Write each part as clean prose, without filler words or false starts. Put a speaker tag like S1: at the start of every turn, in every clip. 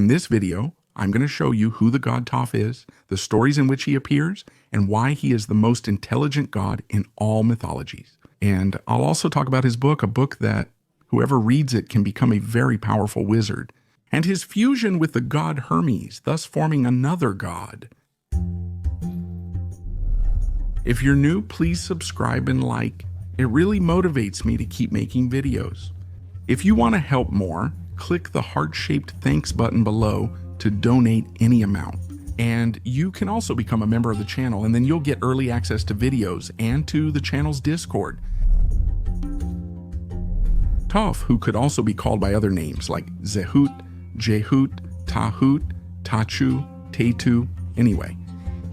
S1: In this video, I'm going to show you who the god Thoth is, the stories in which he appears, and why he is the most intelligent god in all mythologies. And I'll also talk about his book, a book that whoever reads it can become a very powerful wizard, and his fusion with the god Hermes, thus forming another god. If you're new, please subscribe and like. It really motivates me to keep making videos. If you want to help more, click the heart-shaped thanks button below to donate any amount. And you can also become a member of the channel, and then you'll get early access to videos and to the channel's Discord. Thoth, who could also be called by other names like Zehut, Jehut, Tahut, Tachu, Tetu, anyway.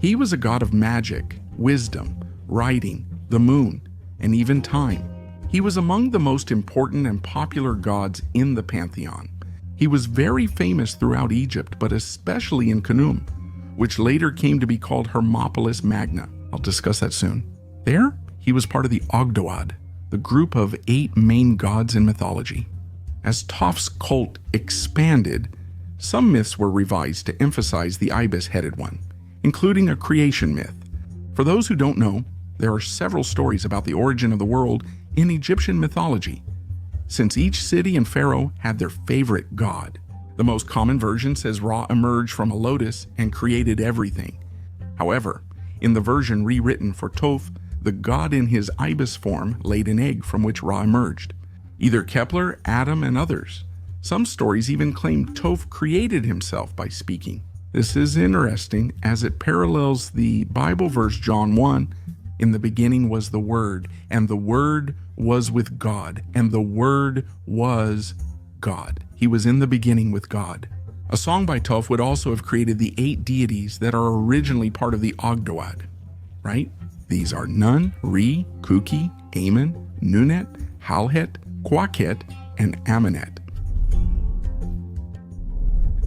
S1: He was a god of magic, wisdom, writing, the moon, and even time. He was among the most important and popular gods in the pantheon. He was very famous throughout Egypt, but especially in Khnum, which later came to be called Hermopolis Magna. I'll discuss that soon. There, he was part of the Ogdoad, the group of 8 main gods in mythology. As Thoth's cult expanded, some myths were revised to emphasize the ibis-headed one, including a creation myth. For those who don't know, there are several stories about the origin of the world in Egyptian mythology, since each city and pharaoh had their favorite god. The most common version says Ra emerged from a lotus and created everything. However, in the version rewritten for Thoth, the god in his ibis form laid an egg from which Ra emerged. Either Kepler, Adam, and others. Some stories even claim Thoth created himself by speaking. This is interesting as it parallels the Bible verse John 1, "In the beginning was the Word, and the Word was with God, and the Word was God." He was in the beginning with God. A song by Thoth would also have created the 8 deities that are originally part of the Ogdoad, right? These are Nun, Re, Kuki, Amun, Nunet, Halhet, Quaket, and Amunet.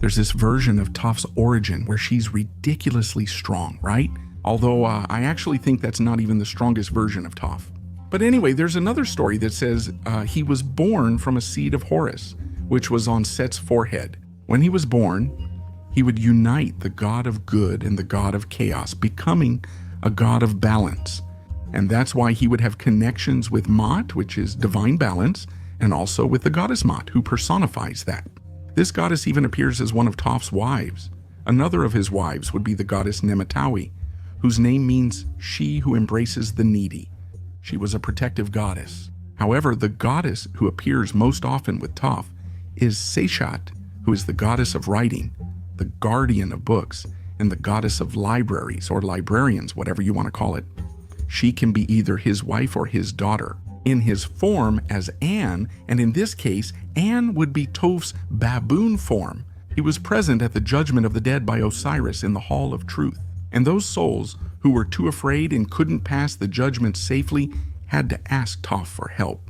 S1: There's this version of Thoth's origin where she's ridiculously strong, right? Although I actually think that's not even the strongest version of Thoth. But anyway, there's another story that says he was born from a seed of Horus, which was on Set's forehead. When he was born, he would unite the god of good and the god of chaos, becoming a god of balance. And that's why he would have connections with Ma'at, which is divine balance, and also with the goddess Ma'at, who personifies that. This goddess even appears as one of Thoth's wives. Another of his wives would be the goddess Nemetawi, whose name means she who embraces the needy. She was a protective goddess. However, the goddess who appears most often with Thoth is Seshat, who is the goddess of writing, the guardian of books, and the goddess of libraries or librarians, whatever you want to call it. She can be either his wife or his daughter, in his form as An, and in this case, An would be Thoth's baboon form. He was present at the judgment of the dead by Osiris in the Hall of Truth. And those souls who were too afraid and couldn't pass the judgment safely had to ask Thoth for help.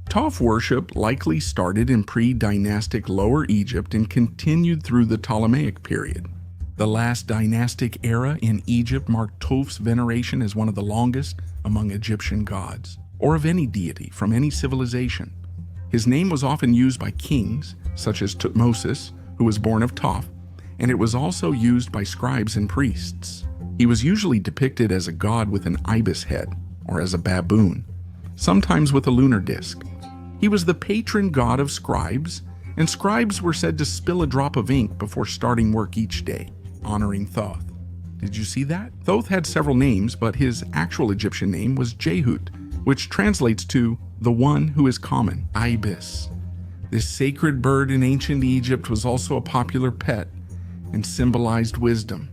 S1: Thoth worship likely started in pre-dynastic Lower Egypt and continued through the Ptolemaic period. The last dynastic era in Egypt marked Thoth's veneration as one of the longest among Egyptian gods, or of any deity from any civilization. His name was often used by kings, such as Tutmosis, who was born of Thoth, and it was also used by scribes and priests. He was usually depicted as a god with an ibis head, or as a baboon, sometimes with a lunar disk. He was the patron god of scribes, and scribes were said to spill a drop of ink before starting work each day, honoring Thoth. Did you see that? Thoth had several names, but his actual Egyptian name was Jehut, which translates to the one who is common, ibis. This sacred bird in ancient Egypt was also a popular pet and symbolized wisdom.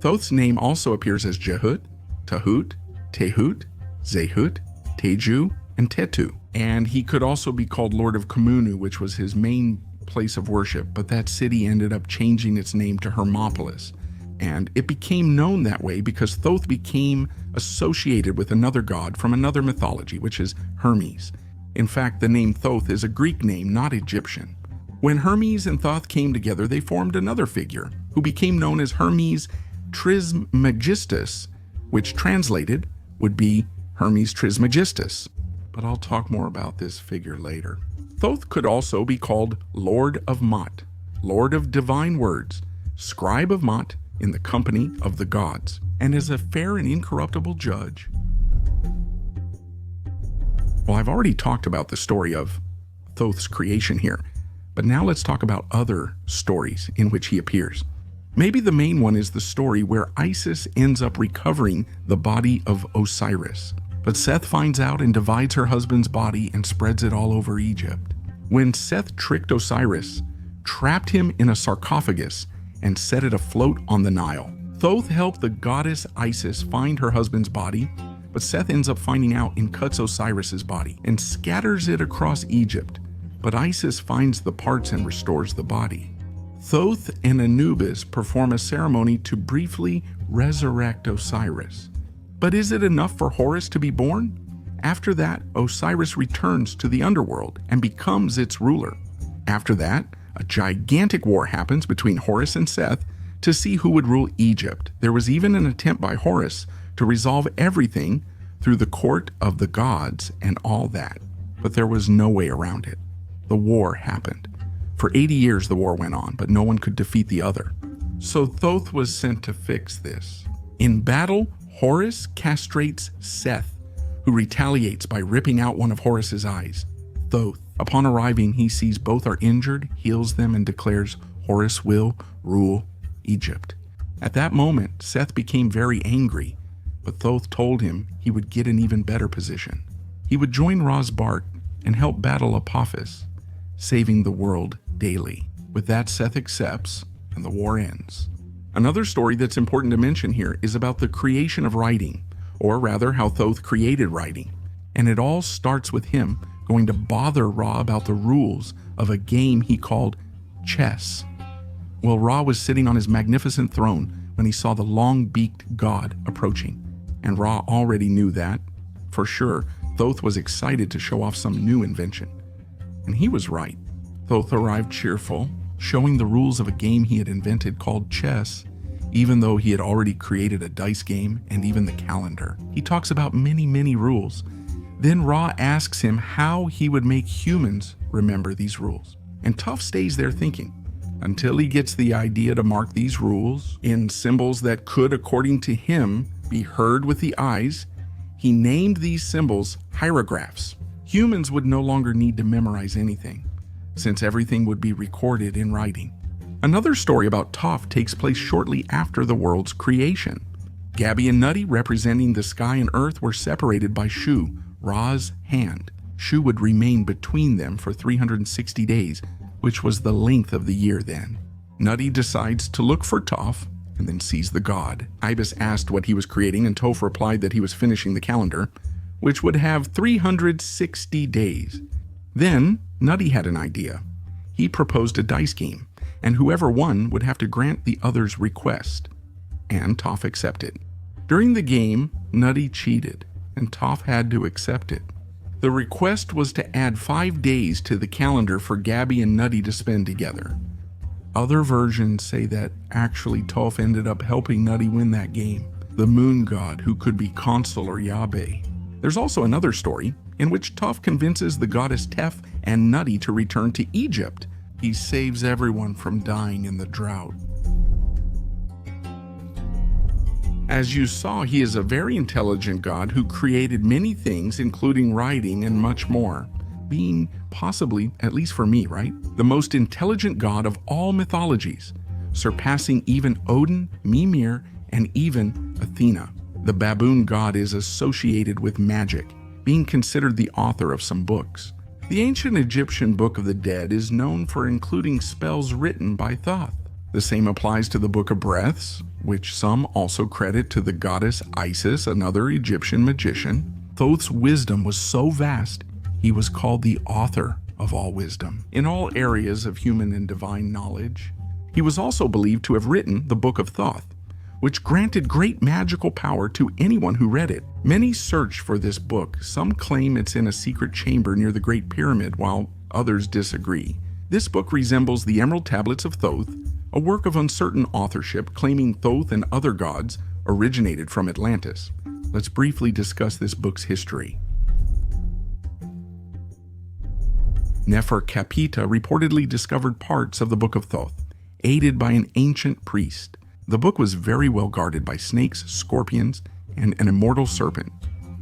S1: Thoth's name also appears as Jehut, Tahut, Tehut, Zehut, Teju, and Tetu. And he could also be called Lord of Khnum, which was his main place of worship, but that city ended up changing its name to Hermopolis. And it became known that way because Thoth became associated with another god from another mythology, which is Hermes. In fact, the name Thoth is a Greek name, not Egyptian. When Hermes and Thoth came together, they formed another figure, who became known as Hermes Trismegistus, which translated would be Hermes Trismegistus. But I'll talk more about this figure later. Thoth could also be called Lord of Ma'at, lord of divine words, scribe of Mot in the company of the gods, and as a fair and incorruptible judge. Well, I've already talked about the story of Thoth's creation here, but now let's talk about other stories in which he appears. Maybe the main one is the story where Isis ends up recovering the body of Osiris, but Seth finds out and divides her husband's body and spreads it all over Egypt. When Seth tricked Osiris, trapped him in a sarcophagus, and set it afloat on the Nile. Thoth helped the goddess Isis find her husband's body, but Seth ends up finding out and cuts Osiris's body and scatters it across Egypt, but Isis finds the parts and restores the body. Thoth and Anubis perform a ceremony to briefly resurrect Osiris. But is it enough for Horus to be born? After that, Osiris returns to the underworld and becomes its ruler. After that, a gigantic war happens between Horus and Seth to see who would rule Egypt. There was even an attempt by Horus to resolve everything through the court of the gods and all that, but there was no way around it. The war happened. For 80 years the war went on, but no one could defeat the other. So Thoth was sent to fix this. In battle, Horus castrates Seth, who retaliates by ripping out one of Horus's eyes. Thoth, upon arriving, he sees both are injured, heals them, and declares Horus will rule Egypt. At that moment, Seth became very angry, but Thoth told him he would get an even better position. He would join Ra's bark and help battle Apophis, saving the world daily. With that, Seth accepts, and the war ends. Another story that's important to mention here is about the creation of writing, or rather how Thoth created writing. And it all starts with him going to bother Ra about the rules of a game he called chess. Well, Ra was sitting on his magnificent throne when he saw the long-beaked god approaching, and Ra already knew that. For sure, Thoth was excited to show off some new invention. And he was right. Thoth arrived cheerful, showing the rules of a game he had invented called chess, even though he had already created a dice game and even the calendar. He talks about many rules. Then Ra asks him how he would make humans remember these rules. And Thoth stays there thinking, until he gets the idea to mark these rules in symbols that could, according to him, be heard with the eyes. He named these symbols hierographs. Humans would no longer need to memorize anything, since everything would be recorded in writing. Another story about Thoth takes place shortly after the world's creation. Gabby and Nutty, representing the sky and earth, were separated by Shu, Ra's hand. Shu would remain between them for 360 days, which was the length of the year then. Nutty decides to look for Thoth and then sees the god. Ibis asked what he was creating, and Thoth replied that he was finishing the calendar, which would have 360 days. Then Nutty had an idea. He proposed a dice game, and whoever won would have to grant the other's request. And Thoth accepted. During the game, Nutty cheated, and Thoth had to accept it. The request was to add 5 days to the calendar for Gabby and Nutty to spend together. Other versions say that actually Thoth ended up helping Nutty win that game, the moon god who could be Consul or Yahweh. There's also another story in which Thoth convinces the goddess Tef and Nutty to return to Egypt. He saves everyone from dying in the drought. As you saw, he is a very intelligent god who created many things, including writing and much more, being possibly, at least for me, right, the most intelligent god of all mythologies, surpassing even Odin, Mimir, and even Athena. The baboon god is associated with magic, being considered the author of some books. The ancient Egyptian Book of the Dead is known for including spells written by Thoth. The same applies to the Book of Breaths, which some also credit to the goddess Isis, another Egyptian magician. Thoth's wisdom was so vast, he was called the author of all wisdom in all areas of human and divine knowledge. He was also believed to have written the Book of Thoth, which granted great magical power to anyone who read it. Many search for this book. Some claim it's in a secret chamber near the Great Pyramid, while others disagree. This book resembles the Emerald Tablets of Thoth, a work of uncertain authorship claiming Thoth and other gods originated from Atlantis. Let's briefly discuss this book's history. Neferkapita reportedly discovered parts of the Book of Thoth. aided by an ancient priest. The book was very well guarded by snakes, scorpions, and an immortal serpent.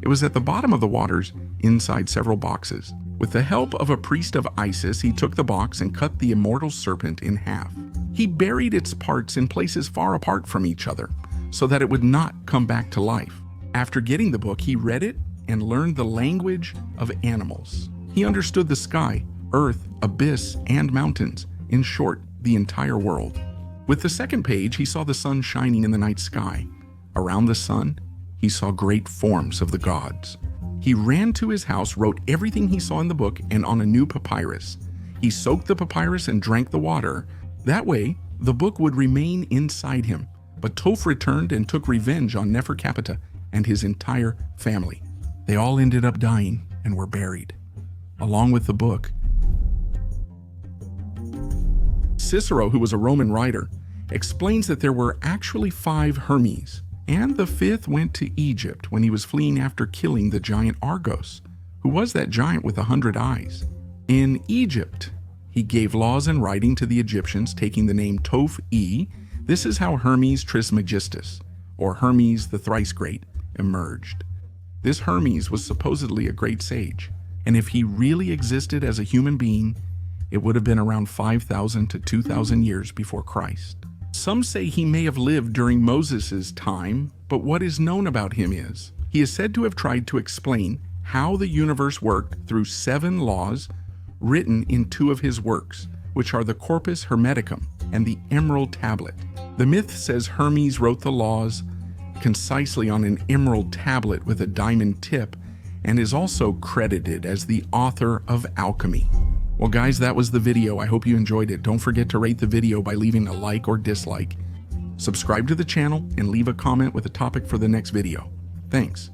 S1: It was at the bottom of the waters, inside several boxes. With the help of a priest of Isis, he took the box and cut the immortal serpent in half. He buried its parts in places far apart from each other, so that it would not come back to life. After getting the book, he read it and learned the language of animals. He understood the sky, earth, abyss, and mountains. In short, the entire world. With the second page, he saw the sun shining in the night sky. Around the sun, he saw great forms of the gods. He ran to his house, wrote everything he saw in the book and on a new papyrus. He soaked the papyrus and drank the water. That way, the book would remain inside him. But Thoth returned and took revenge on Neferkapita and his entire family. They all ended up dying and were buried, along with the book. Cicero, who was a Roman writer, explains that there were actually 5 Hermes, and the 5th went to Egypt when he was fleeing after killing the giant Argos, who was that giant with 100 eyes. In Egypt, he gave laws in writing to the Egyptians, taking the name Thoth-E. This is how Hermes Trismegistus, or Hermes the Thrice Great, emerged. This Hermes was supposedly a great sage, and if he really existed as a human being, it would have been around 5,000 to 2,000 years before Christ. Some say he may have lived during Moses' time, but what is known about him is, he is said to have tried to explain how the universe worked through 7 laws written in 2 of his works, which are the Corpus Hermeticum and the Emerald Tablet. The myth says Hermes wrote the laws concisely on an emerald tablet with a diamond tip, and is also credited as the author of alchemy. Well guys, that was the video. I hope you enjoyed it. Don't forget to rate the video by leaving a like or dislike. Subscribe to the channel and leave a comment with a topic for the next video. Thanks.